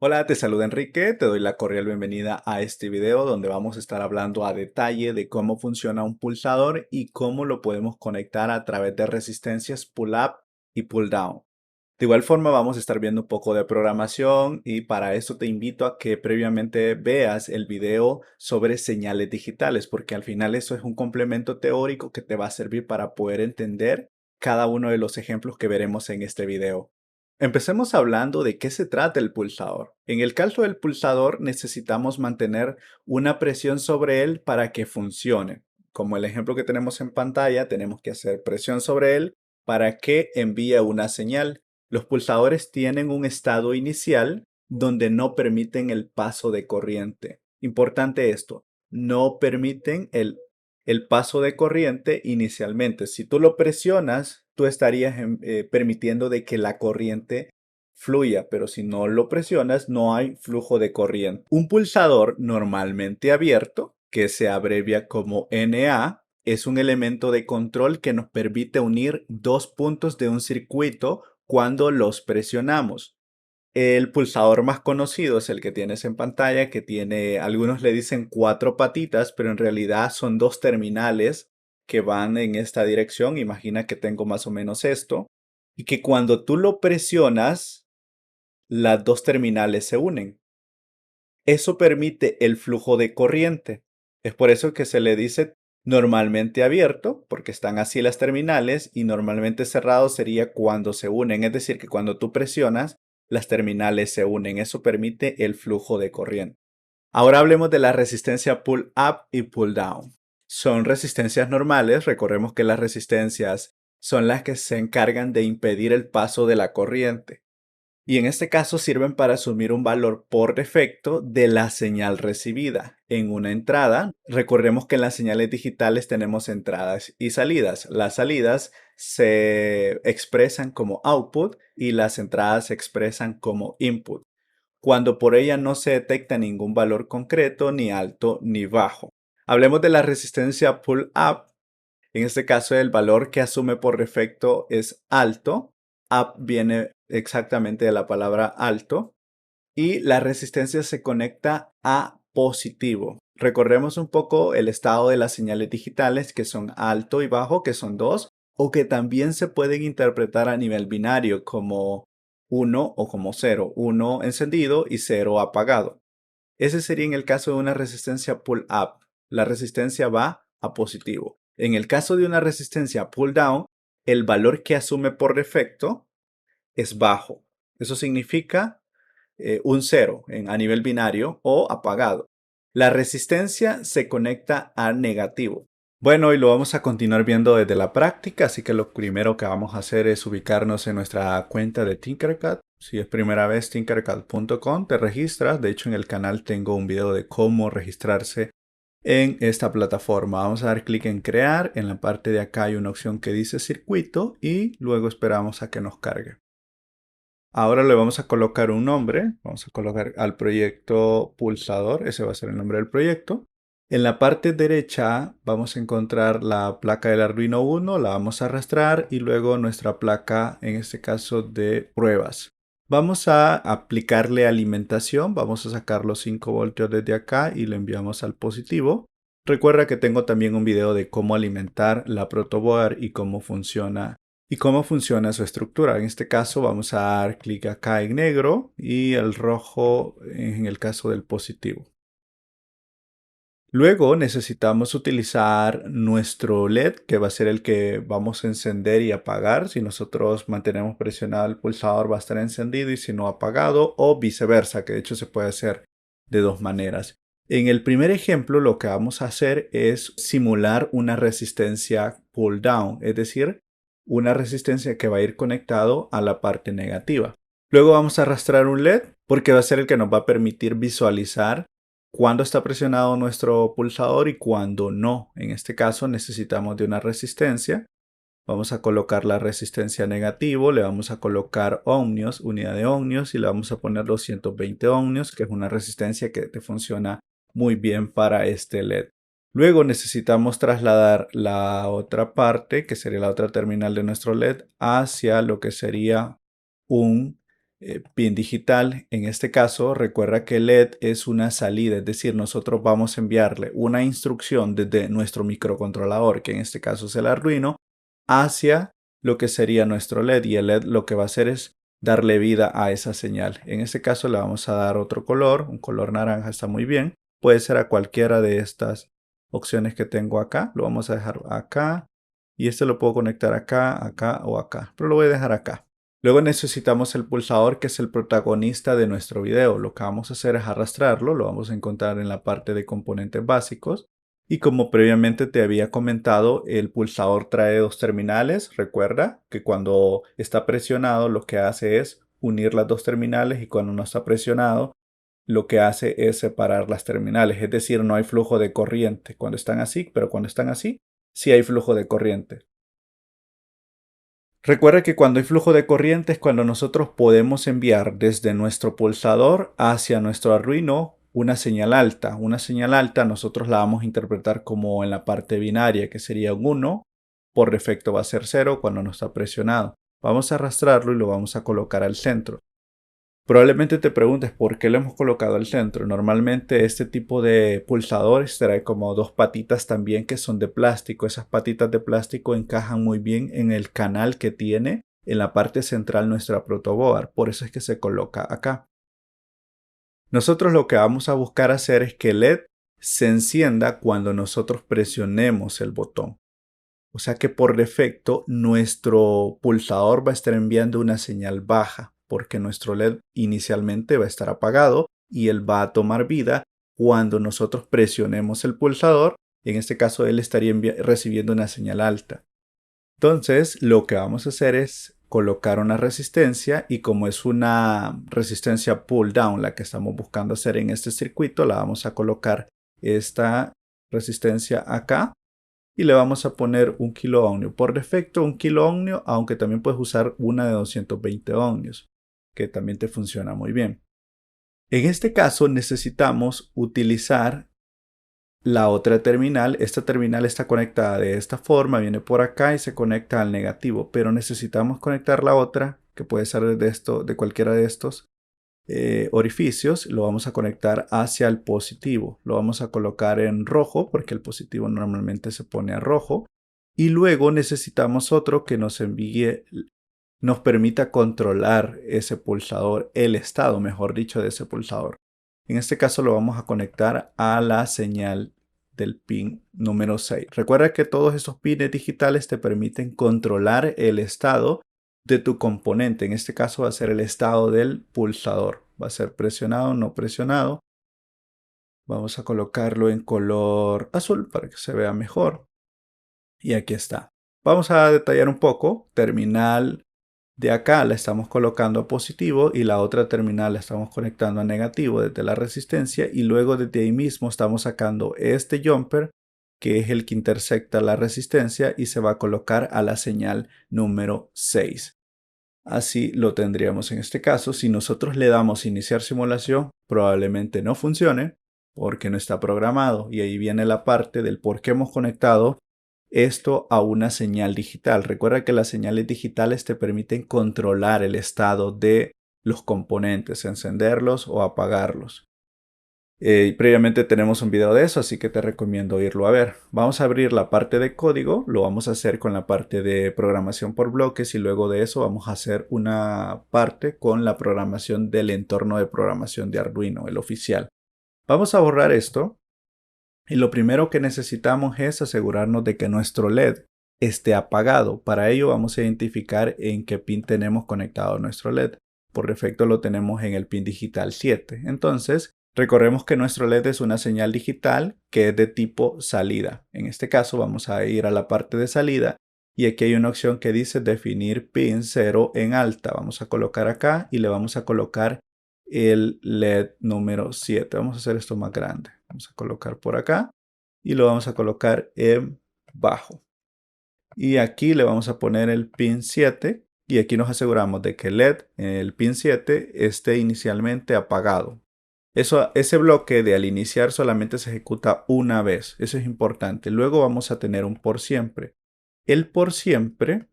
Hola, te saluda Enrique, te doy la cordial bienvenida a este video donde vamos a estar hablando a detalle de cómo funciona un pulsador y cómo lo podemos conectar a través de resistencias pull-up y pull-down. De igual forma vamos a estar viendo un poco de programación y para eso te invito a que previamente veas el video sobre señales digitales porque al final eso es un complemento teórico que te va a servir para poder entender cada uno de los ejemplos que veremos en este video. Empecemos hablando de qué se trata el pulsador. En el caso del pulsador necesitamos mantener una presión sobre él para que funcione. Como el ejemplo que tenemos en pantalla, tenemos que hacer presión sobre él para que envíe una señal. Los pulsadores tienen un estado inicial donde no permiten el paso de corriente. Importante esto, no permiten el paso de corriente inicialmente. Si tú lo presionas, tú estarías permitiendo de que la corriente fluya, pero si no lo presionas, no hay flujo de corriente. Un pulsador normalmente abierto, que se abrevia como NA, es un elemento de control que nos permite unir dos puntos de un circuito cuando los presionamos. El pulsador más conocido es el que tienes en pantalla, que tiene, algunos le dicen cuatro patitas, pero en realidad son dos terminales que van en esta dirección. Imagina que tengo más o menos esto. Y que cuando tú lo presionas, las dos terminales se unen. Eso permite el flujo de corriente. Es por eso que se le dice normalmente abierto, porque están así las terminales, y normalmente cerrado sería cuando se unen. Es decir, que cuando tú presionas, las terminales se unen. Eso permite el flujo de corriente. Ahora hablemos de la resistencia pull up y pull down. Son resistencias normales. Recordemos que las resistencias son las que se encargan de impedir el paso de la corriente. Y en este caso sirven para asumir un valor por defecto de la señal recibida. En una entrada, recordemos que en las señales digitales tenemos entradas y salidas. Las salidas se expresan como output y las entradas se expresan como input, cuando por ella no se detecta ningún valor concreto, ni alto ni bajo. Hablemos de la resistencia pull up. En este caso, el valor que asume por defecto es alto. Up viene exactamente de la palabra alto. Y la resistencia se conecta a positivo. Recordemos un poco el estado de las señales digitales, que son alto y bajo, que son dos, o que también se pueden interpretar a nivel binario como 1 o como 0. 1 encendido y 0 apagado. Ese sería en el caso de una resistencia pull up. La resistencia va a positivo. En el caso de una resistencia pull down, el valor que asume por defecto es bajo. Eso significa un 0 a nivel binario o apagado. La resistencia se conecta a negativo. Bueno, y lo vamos a continuar viendo desde la práctica, así que lo primero que vamos a hacer es ubicarnos en nuestra cuenta de Tinkercad. Si es primera vez, tinkercad.com, te registras. De hecho, en el canal tengo un video de cómo registrarse en esta plataforma. Vamos a dar clic en crear. En la parte de acá hay una opción que dice circuito y luego esperamos a que nos cargue. Ahora le vamos a colocar un nombre. Vamos a colocar al proyecto pulsador. Ese va a ser el nombre del proyecto. En la parte derecha vamos a encontrar la placa del Arduino Uno. La vamos a arrastrar y luego nuestra placa, en este caso de pruebas. Vamos a aplicarle alimentación. Vamos a sacar los 5 voltios desde acá y lo enviamos al positivo. Recuerda que tengo también un video de cómo alimentar la protoboard y cómo funciona su estructura. En este caso vamos a dar clic acá en negro y el rojo en el caso del positivo. Luego necesitamos utilizar nuestro LED, que va a ser el que vamos a encender y apagar. Si nosotros mantenemos presionado el pulsador va a estar encendido y si no apagado, o viceversa, que de hecho se puede hacer de dos maneras. En el primer ejemplo lo que vamos a hacer es simular una resistencia pull down, es decir, una resistencia que va a ir conectado a la parte negativa. Luego vamos a arrastrar un LED porque va a ser el que nos va a permitir visualizar cuándo está presionado nuestro pulsador y cuándo no. En este caso necesitamos de una resistencia. Vamos a colocar la resistencia negativo, le vamos a colocar ohmios, unidad de ohmios, y le vamos a poner 220 ohmios, que es una resistencia que te funciona muy bien para este LED. Luego necesitamos trasladar la otra parte, que sería la otra terminal de nuestro LED, hacia lo que sería un pin digital. En este caso, recuerda que LED es una salida, es decir, nosotros vamos a enviarle una instrucción desde nuestro microcontrolador, que en este caso es el Arduino, hacia lo que sería nuestro LED, y el LED lo que va a hacer es darle vida a esa señal. En este caso le vamos a dar otro color, un color naranja está muy bien, puede ser a cualquiera de estas opciones que tengo acá, lo vamos a dejar acá, y este lo puedo conectar acá, acá o acá, pero lo voy a dejar acá. Luego necesitamos el pulsador, que es el protagonista de nuestro video. Lo que vamos a hacer es arrastrarlo, lo vamos a encontrar en la parte de componentes básicos. Y como previamente te había comentado, el pulsador trae dos terminales. Recuerda que cuando está presionado lo que hace es unir las dos terminales, y cuando no está presionado lo que hace es separar las terminales. Es decir, no hay flujo de corriente cuando están así, pero cuando están así sí hay flujo de corriente. Recuerda que cuando hay flujo de corriente es cuando nosotros podemos enviar desde nuestro pulsador hacia nuestro Arduino una señal alta. Una señal alta nosotros la vamos a interpretar como en la parte binaria, que sería un 1. Por defecto va a ser 0 cuando no está presionado. Vamos a arrastrarlo y lo vamos a colocar al centro. Probablemente te preguntes por qué lo hemos colocado al centro. Normalmente este tipo de pulsadores trae como dos patitas también que son de plástico. Esas patitas de plástico encajan muy bien en el canal que tiene en la parte central nuestra protoboard. Por eso es que se coloca acá. Nosotros lo que vamos a buscar hacer es que el LED se encienda cuando nosotros presionemos el botón. O sea que por defecto nuestro pulsador va a estar enviando una señal baja, porque nuestro LED inicialmente va a estar apagado y él va a tomar vida cuando nosotros presionemos el pulsador. En este caso él estaría recibiendo una señal alta. Entonces lo que vamos a hacer es colocar una resistencia, y como es una resistencia pull down la que estamos buscando hacer en este circuito, la vamos a colocar esta resistencia acá. Y le vamos a poner 1 kilo ohmio. Por defecto 1 kilo ohmio, aunque también puedes usar una de 220 ohmios, que también te funciona muy bien. En este caso necesitamos utilizar la otra terminal. Esta terminal está conectada de esta forma, viene por acá y se conecta al negativo, pero necesitamos conectar la otra, que puede ser de cualquiera de estos orificios. Lo vamos a conectar hacia el positivo. Lo vamos a colocar en rojo porque el positivo normalmente se pone a rojo. Y luego necesitamos otro que nos envíe, nos permita controlar ese pulsador, el estado, mejor dicho, de ese pulsador. En este caso lo vamos a conectar a la señal del pin número 6. Recuerda que todos estos pines digitales te permiten controlar el estado de tu componente. En este caso va a ser el estado del pulsador. Va a ser presionado o no presionado. Vamos a colocarlo en color azul para que se vea mejor. Y aquí está. Vamos a detallar un poco. Terminal de acá la estamos colocando a positivo y la otra terminal la estamos conectando a negativo desde la resistencia, y luego desde ahí mismo estamos sacando este jumper, que es el que intersecta la resistencia y se va a colocar a la señal número 6. Así lo tendríamos en este caso. Si nosotros le damos iniciar simulación, probablemente no funcione porque no está programado, y ahí viene la parte del por qué hemos conectado esto a una señal digital. Recuerda que las señales digitales te permiten controlar el estado de los componentes, encenderlos o apagarlos. Previamente tenemos un video de eso, así que te recomiendo irlo a ver. Vamos a abrir la parte de código, lo vamos a hacer con la parte de programación por bloques, y luego de eso vamos a hacer una parte con la programación del entorno de programación de Arduino, el oficial. Vamos a borrar esto, y lo primero que necesitamos es asegurarnos de que nuestro LED esté apagado. Para ello vamos a identificar en qué pin tenemos conectado nuestro LED. Por defecto lo tenemos en el pin digital 7. Entonces, recordemos que nuestro LED es una señal digital que es de tipo salida. En este caso vamos a ir a la parte de salida, y aquí hay una opción que dice definir pin 0 en alta. Vamos a colocar acá y le vamos a colocar el LED número 7. Vamos a hacer esto más grande. Vamos a colocar por acá y lo vamos a colocar en bajo. Y aquí le vamos a poner el pin 7, y aquí nos aseguramos de que el LED, el pin 7, esté inicialmente apagado. Ese bloque de al iniciar solamente se ejecuta una vez. Eso es importante. Luego vamos a tener un por siempre. El por siempre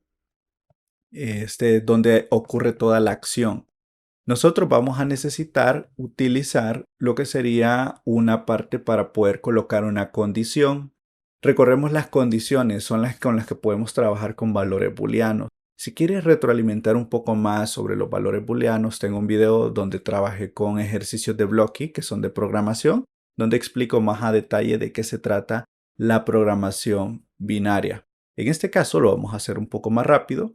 es donde ocurre toda la acción. nosotros vamos a necesitar utilizar lo que sería una parte para poder colocar una condición. Recordemos, las condiciones son las con las que podemos trabajar con valores booleanos. Si quieres retroalimentar un poco más sobre los valores booleanos, tengo un video donde trabajé con ejercicios de Blockly, que son de programación, donde explico más a detalle de qué se trata la programación binaria. En este caso lo vamos a hacer un poco más rápido.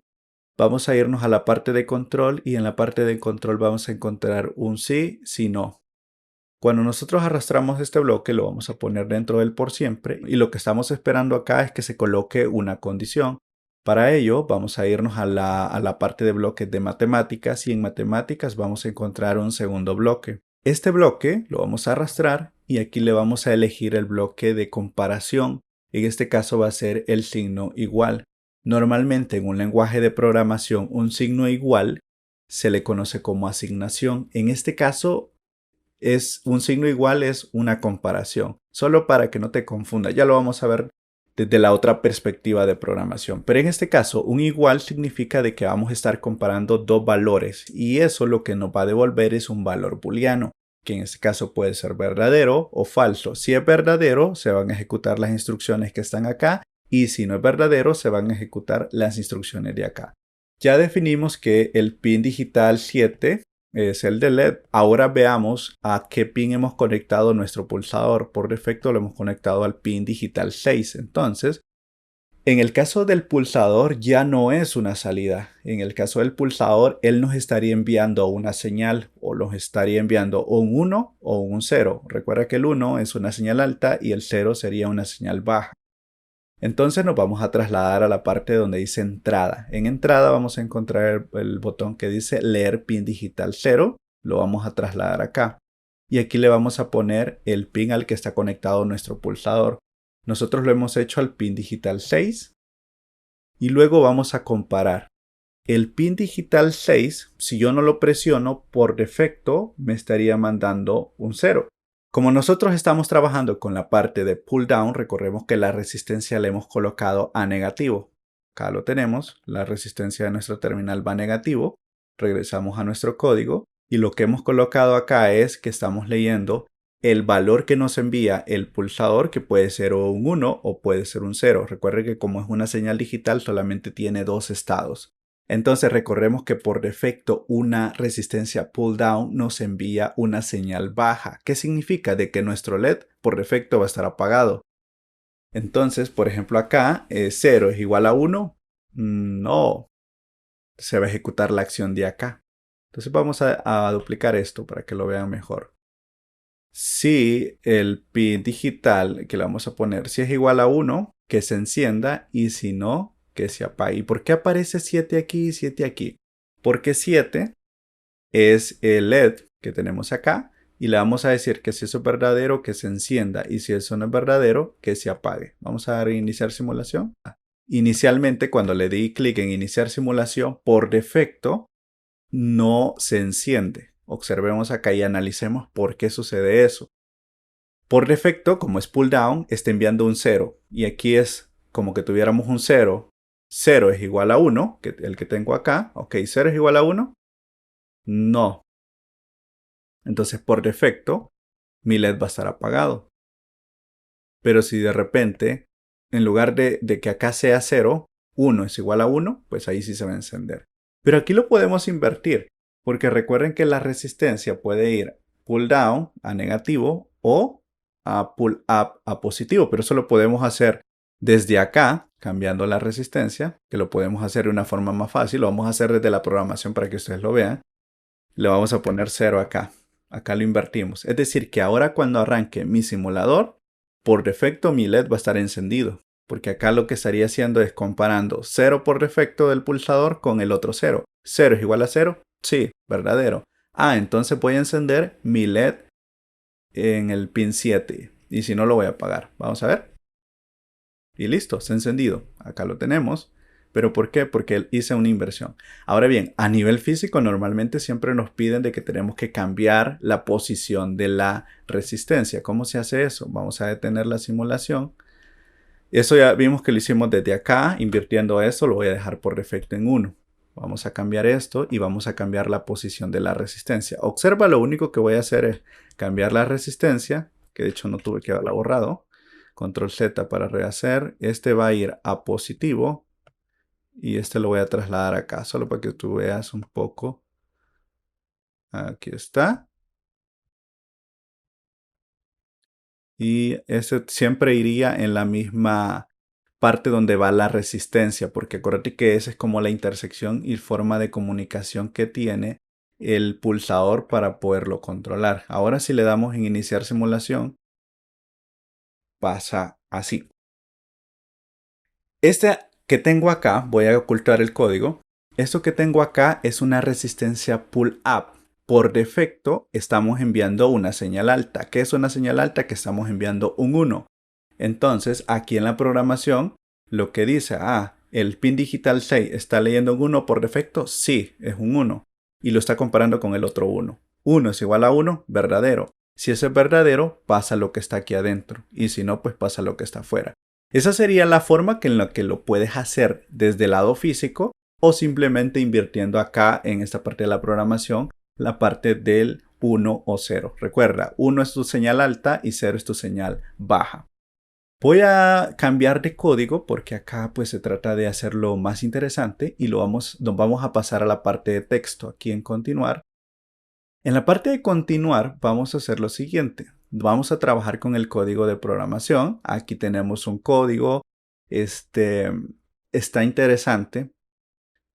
Vamos a irnos a la parte de control y en la parte de control vamos a encontrar un sí, si no. Cuando nosotros arrastramos este bloque lo vamos a poner dentro del por siempre y lo que estamos esperando acá es que se coloque una condición. Para ello vamos a irnos a la parte de bloques de matemáticas y en matemáticas vamos a encontrar un segundo bloque. Este bloque lo vamos a arrastrar y aquí le vamos a elegir el bloque de comparación. En este caso va a ser el signo igual. Normalmente en un lenguaje de programación un signo igual se le conoce como asignación. En este caso un signo igual es una comparación. Solo para que no te confunda, ya lo vamos a ver desde la otra perspectiva de programación. Pero en este caso un igual significa de que vamos a estar comparando dos valores y eso lo que nos va a devolver es un valor booleano, que en este caso puede ser verdadero o falso. Si es verdadero se van a ejecutar las instrucciones que están acá. Y si no es verdadero, se van a ejecutar las instrucciones de acá. Ya definimos que el pin digital 7 es el de LED. Ahora veamos a qué pin hemos conectado nuestro pulsador. Por defecto lo hemos conectado al pin digital 6. Entonces, en el caso del pulsador ya no es una salida. En el caso del pulsador, él nos estaría enviando una señal o nos estaría enviando un 1 o un 0. Recuerda que el 1 es una señal alta y el 0 sería una señal baja. Entonces nos vamos a trasladar a la parte donde dice entrada. En entrada vamos a encontrar el botón que dice leer pin digital 0. Lo vamos a trasladar acá. Y aquí le vamos a poner el pin al que está conectado nuestro pulsador. Nosotros lo hemos hecho al pin digital 6. Y luego vamos a comparar. El pin digital 6, si yo no lo presiono, por defecto me estaría mandando un 0. Como nosotros estamos trabajando con la parte de pull down, recordemos que la resistencia la hemos colocado a negativo. Acá lo tenemos, la resistencia de nuestro terminal va a negativo. Regresamos a nuestro código y lo que hemos colocado acá es que estamos leyendo el valor que nos envía el pulsador, que puede ser un 1 o puede ser un 0. Recuerden que como es una señal digital solamente tiene dos estados. Entonces recordemos que por defecto una resistencia pull down nos envía una señal baja. ¿Qué significa? De que nuestro LED por defecto va a estar apagado. Entonces, por ejemplo acá, 0 es igual a 1. No, se va a ejecutar la acción de acá. Entonces vamos a duplicar esto para que lo vean mejor. Si el pin digital que le vamos a poner, si es igual a 1, que se encienda y si no, que se apague. ¿Y por qué aparece 7 aquí y 7 aquí? Porque 7 es el LED que tenemos acá y le vamos a decir que si eso es verdadero, que se encienda y si eso no es verdadero, que se apague. Vamos a reiniciar simulación. Inicialmente, cuando le di clic en iniciar simulación, por defecto no se enciende. Observemos acá y analicemos por qué sucede eso. Por defecto, como es pull down, está enviando un 0 y aquí es como que tuviéramos un 0. 0 es igual a 1, que el que tengo acá. Ok, 0 es igual a 1. No. Entonces, por defecto, mi LED va a estar apagado. Pero si de repente, en lugar de que acá sea 0, 1 es igual a 1, pues ahí sí se va a encender. Pero aquí lo podemos invertir, porque recuerden que la resistencia puede ir pull down a negativo o a pull up a positivo, pero eso lo podemos hacer desde acá, cambiando la resistencia, que lo podemos hacer de una forma más fácil. Lo vamos a hacer desde la programación para que ustedes lo vean. Le vamos a poner 0 acá. Acá lo invertimos. Es decir, que ahora cuando arranque mi simulador, por defecto mi LED va a estar encendido. Porque acá lo que estaría haciendo es comparando 0 por defecto del pulsador con el otro 0. 0 es igual a 0. Sí, verdadero. Ah, entonces voy a encender mi LED en el pin 7. Y si no, lo voy a apagar. Vamos a ver. Y listo, se ha encendido. Acá lo tenemos. ¿Pero por qué? Porque hice una inversión. Ahora bien, a nivel físico normalmente siempre nos piden de que tenemos que cambiar la posición de la resistencia. ¿Cómo se hace eso? Vamos a detener la simulación. Eso ya vimos que lo hicimos desde acá. Invirtiendo eso lo voy a dejar por defecto en 1. Vamos a cambiar esto y vamos a cambiar la posición de la resistencia. Observa, lo único que voy a hacer es cambiar la resistencia, que de hecho no tuve que haberla borrado. Control Z para rehacer. Este va a ir a positivo y este lo voy a trasladar acá, solo para que tú veas un poco. Aquí está. Y ese siempre iría en la misma parte donde va la resistencia, porque acuérdate que esa es como la intersección y forma de comunicación que tiene el pulsador para poderlo controlar. Ahora si le damos en iniciar simulación, pasa así. Este que tengo acá, voy a ocultar el código. Esto que tengo acá es una resistencia pull-up. Por defecto estamos enviando una señal alta. ¿Qué es una señal alta? Que estamos enviando un 1. Entonces aquí en la programación lo que dice, el pin digital 6 está leyendo un 1 por defecto, sí, es un 1. Y lo está comparando con el otro 1. 1 es igual a 1, verdadero. Si ese es verdadero, pasa lo que está aquí adentro. Y si no, pues pasa lo que está afuera. Esa sería la forma en la que lo puedes hacer desde el lado físico o simplemente invirtiendo acá en esta parte de la programación la parte del 1 o 0. Recuerda, 1 es tu señal alta y 0 es tu señal baja. Voy a cambiar de código porque acá pues se trata de hacerlo más interesante y nos vamos a pasar a la parte de texto aquí en continuar. En la parte de continuar vamos a hacer lo siguiente. Vamos a trabajar con el código de programación. Aquí tenemos un código. Está interesante,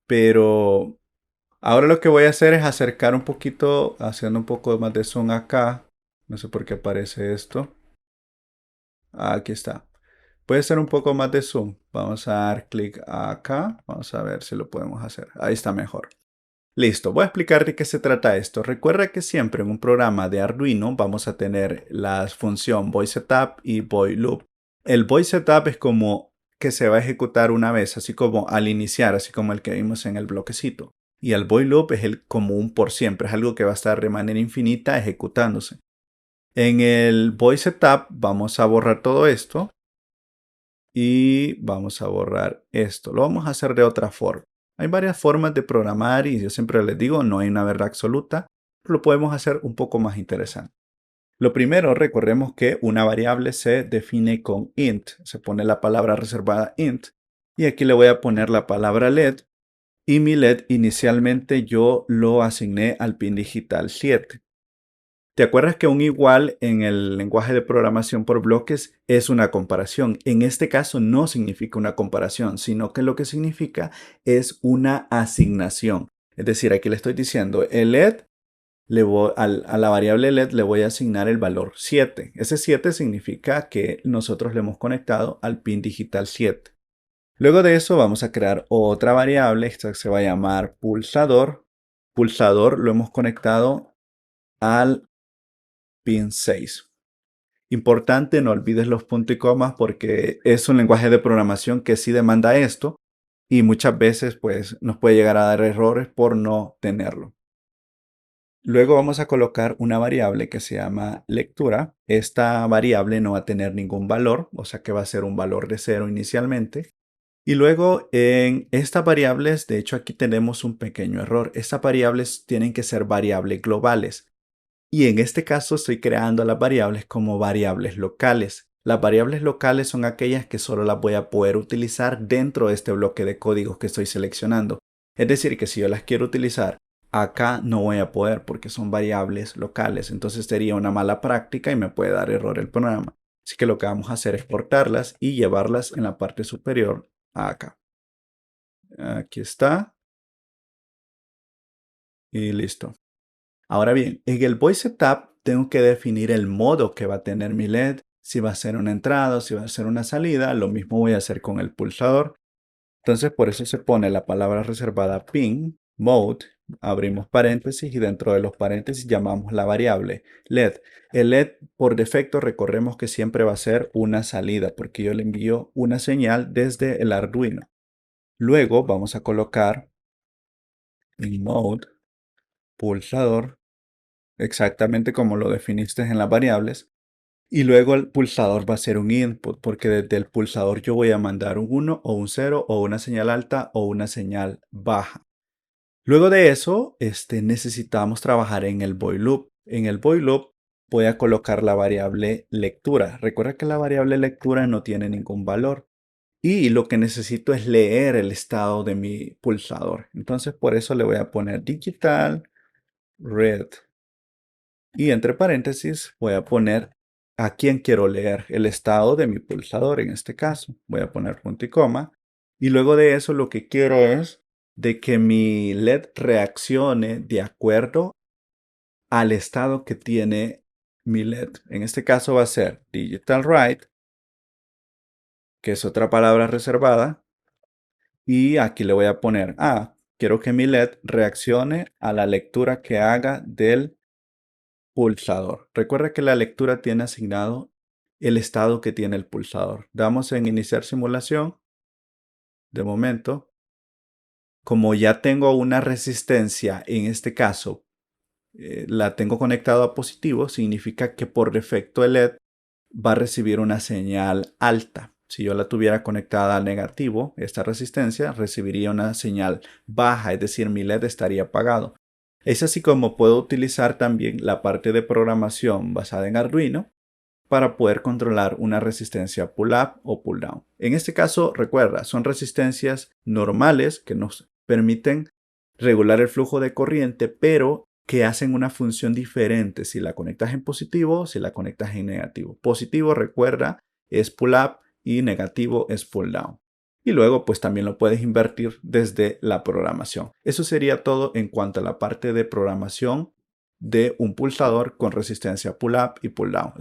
pero ahora lo que voy a hacer es acercar un poquito, haciendo un poco más de zoom acá. No sé por qué aparece esto. Aquí está. Puede ser un poco más de zoom. Vamos a dar clic acá. Vamos a ver si lo podemos hacer. Ahí está mejor. Listo, voy a explicar de qué se trata esto. Recuerda que siempre en un programa de Arduino vamos a tener la función voiceTap y voiloop. El voiceTap es como que se va a ejecutar una vez, así como al iniciar, así como el que vimos en el bloquecito. Y el voiloop es el como un por siempre, es algo que va a estar de manera infinita ejecutándose. En el voiceTap vamos a borrar todo esto y vamos a borrar esto. Lo vamos a hacer de otra forma. Hay varias formas de programar y yo siempre les digo, no hay una verdad absoluta. Lo podemos hacer un poco más interesante. Lo primero, recordemos que una variable se define con int. Se pone la palabra reservada int. Y aquí le voy a poner la palabra LED. Y mi LED inicialmente yo lo asigné al pin digital 7. ¿Te acuerdas que un igual en el lenguaje de programación por bloques es una comparación? En este caso no significa una comparación, sino que lo que significa es una asignación. Es decir, aquí le estoy diciendo el LED, a la variable LED le voy a asignar el valor 7. Ese 7 significa que nosotros le hemos conectado al pin digital 7. Luego de eso vamos a crear otra variable, esta se va a llamar pulsador. Pulsador lo hemos conectado al pin 6. Importante, no olvides los puntos y comas porque es un lenguaje de programación que sí demanda esto y muchas veces pues nos puede llegar a dar errores por no tenerlo. Luego vamos a colocar una variable que se llama lectura. Esta variable no va a tener ningún valor, o sea que va a ser un valor de 0 inicialmente. Y luego en estas variables, de hecho aquí tenemos un pequeño error. Estas variables tienen que ser variables globales. Y en este caso estoy creando las variables como variables locales. Las variables locales son aquellas que solo las voy a poder utilizar dentro de este bloque de códigos que estoy seleccionando. Es decir, que si yo las quiero utilizar acá no voy a poder porque son variables locales. Entonces sería una mala práctica y me puede dar error el programa. Así que lo que vamos a hacer es cortarlas y llevarlas en la parte superior acá. Aquí está. Y listo. Ahora bien, en el Voice Setup tengo que definir el modo que va a tener mi LED, si va a ser una entrada o si va a ser una salida. Lo mismo voy a hacer con el pulsador. Entonces por eso se pone la palabra reservada pin, mode, abrimos paréntesis y dentro de los paréntesis llamamos la variable LED. El LED por defecto recordemos que siempre va a ser una salida porque yo le envío una señal desde el Arduino. Luego vamos a colocar en mode, pulsador, exactamente como lo definiste en las variables. Y luego el pulsador va a ser un input, porque desde el pulsador yo voy a mandar un 1 o un 0 o una señal alta o una señal baja. Luego de eso, necesitamos trabajar en el void loop. En el void loop voy a colocar la variable lectura. Recuerda que la variable lectura no tiene ningún valor. Y lo que necesito es leer el estado de mi pulsador. Entonces, por eso le voy a poner digital read. Y entre paréntesis voy a poner a quién quiero leer el estado de mi pulsador en este caso. Voy a poner punto y coma. Y luego de eso lo que quiero es de que mi LED reaccione de acuerdo al estado que tiene mi LED. En este caso va a ser digital write, que es otra palabra reservada. Y aquí le voy a poner, quiero que mi LED reaccione a la lectura que haga del pulsador. Recuerda que la lectura tiene asignado el estado que tiene el pulsador. Damos en iniciar simulación. De momento, como ya tengo una resistencia, en este caso, la tengo conectado a positivo, significa que por defecto el LED va a recibir una señal alta. Si yo la tuviera conectada a negativo, esta resistencia recibiría una señal baja, es decir, mi LED estaría apagado. Es así como puedo utilizar también la parte de programación basada en Arduino para poder controlar una resistencia pull-up o pull-down. En este caso, recuerda, son resistencias normales que nos permiten regular el flujo de corriente, pero que hacen una función diferente si la conectas en positivo o si la conectas en negativo. Positivo, recuerda, es pull-up y negativo es pull-down. Y luego, pues también lo puedes invertir desde la programación. Eso sería todo en cuanto a la parte de programación de un pulsador con resistencia pull-up y pull-down.